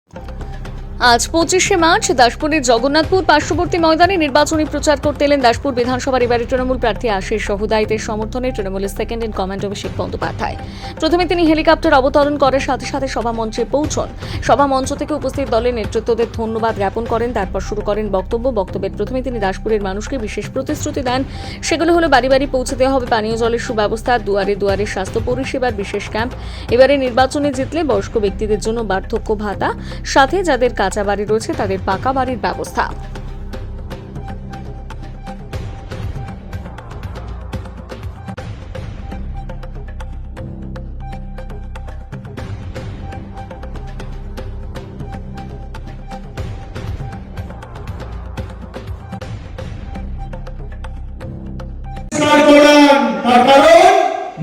আজ 25শে মার্চ দাসপুরের জগন্নাথপুর পার্শ্ববর্তী ময়দানে নির্বাচনী প্রচার করতে এলেন দাসপুর বিধানসভার এবারের তৃণমূল প্রার্থী আশিস সহুদাইতের সমর্থনে তৃণমূলের second in command Abhishek Bandyopadhyay. প্রথমে তিনি হেলিকপ্টার অবতরণ করার সাথে সাথে সভামঞ্চে পৌঁছন। সভামঞ্চ থেকে উপস্থিত দলের নেতৃত্বদের ধন্যবাদ জ্ঞাপন করেন। তারপর শুরু করেন বক্তব্যের প্রথমে তিনি দাসপুরের মানুষকে বিশেষ প্রতিশ্রুতি দেন। সেগুলো হলো বাড়ি বাড়ি পৌঁছে দেওয়া হবে পানীয় জলের সুব্যবস্থা, দুয়ারে দুয়ারে স্বাস্থ্য পরিষেবার বিশেষ ক্যাম্প, এবারে নির্বাচনে জিতলে বয়স্ক ব্যক্তিদের জন্য বার্ধক্য ভাতা, সাথে যাদের কাঁচা বাড়ি রয়েছে তাদের পাকা বাড়ির ব্যবস্থা।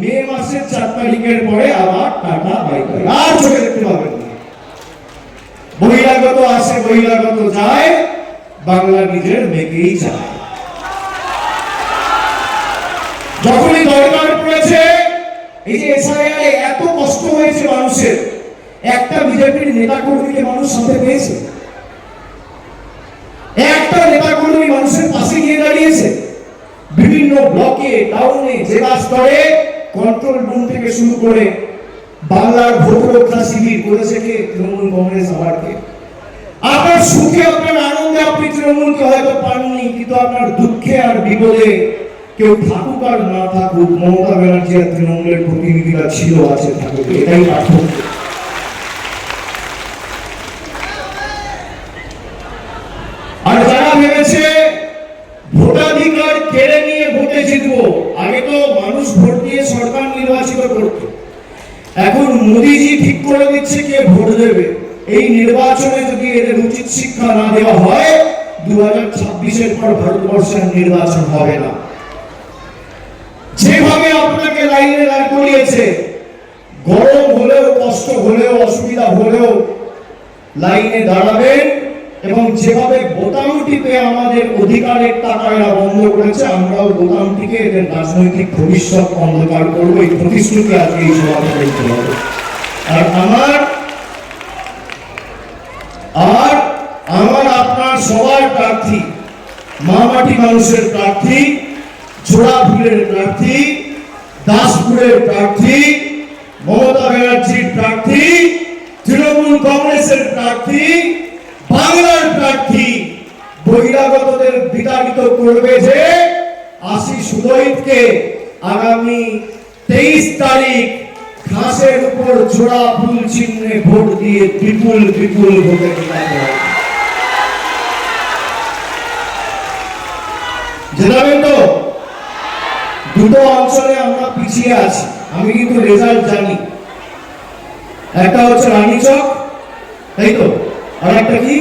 মে মাসের 4 তারিখের পরে আবার টাটা বাই বাই, আর চোখে দেখতে পাবেন না। বহিরাগত আসে, বহিরাগত যায়, বাংলা নিজের মেয়েকেই চায়। যখনই দরকার পড়েছে, এই যে এসআইআর এত কষ্ট হয়েছে মানুষের, একটা বিজেপির নেতা কর্মীকে মানুষ সাথে পেয়েছে, একটা নেতা কর্মী মানুষের পাশে গিয়ে দাঁড়িয়েছে। বিভিন্ন ব্লকে, টাউনে, জেলা স্তরে কন্ট্রোল রুম থেকে শুরু করে বাংলার ভোট রক্ষা শিবির করেছে কে? তৃণমূল কংগ্রেস। আবারকে আপনার সুখে, আপনার আনন্দে আপনি তৃণমূলকে হয়তো পাননি, কিন্তু আপনার দুঃখে আর বিপদে কেউ থাকুক আর না থাকুক, মমতা ব্যানার্জি আর তৃণমূলের প্রতিনিধিরা ছিল, আছে, থাকুক, এটাই পার্থক্য। আর যারা ভেবেছে ভোটাধিকার কেড়ে নিয়ে ভোটে জিতবো, আগে তো মানুষ ভোট দিয়ে সরকার নির্বাচিত করত, এখন মোদিজি ঠিক করে দিচ্ছে কে ভোট দেবে। এই নির্বাচনে যদি এদের উচিত শিক্ষা না দেওয়া হয়, 2026-এর পর ভারতবর্ষের নির্বাচন হবে না। যেভাবে আপনাকে লাইনে দাঁড় করিয়েছে, গরম হলেও, কষ্ট হলেও, অসুবিধা হলেও লাইনে দাঁড়াবেন, এবং যেভাবে বোতাম টিপে আমাদের অধিকারের টাকা এরা বন্ধ করেছে, আমরাও বোতাম টিপে এদের রাজনৈতিক ভবিষ্যৎ অন্ধকার করবো। এই প্রতিশ্রুতি আজকে এই সভাতে করতে হবে। আর আমার আপনার সবার প্রার্থী, মামাটি মানুষের প্রার্থী, জোড়াফুলের প্রার্থী, দাসপুরের প্রার্থী, মমতা ব্যানার্জির প্রার্থী, তৃণমূল কংগ্রেসের প্রার্থী, বাংলার প্রার্থী বহিরাগতদের বিতাড়িত করবে যে আশিস সহুদাইতকে আগামী 23 তারিখ ঘাসের উপর জোড়া ফুল চিহ্নে ভোট দিয়ে বিপুল বিপুল ভোটে জেতাতে হবে। জেতাবেন তো? দুটো অঞ্চলে আমরা পিছিয়ে আছি, আমি কিন্তু রেজাল্ট জানি। একটা হচ্ছে রানীচক, তাই তো, আর একটা কি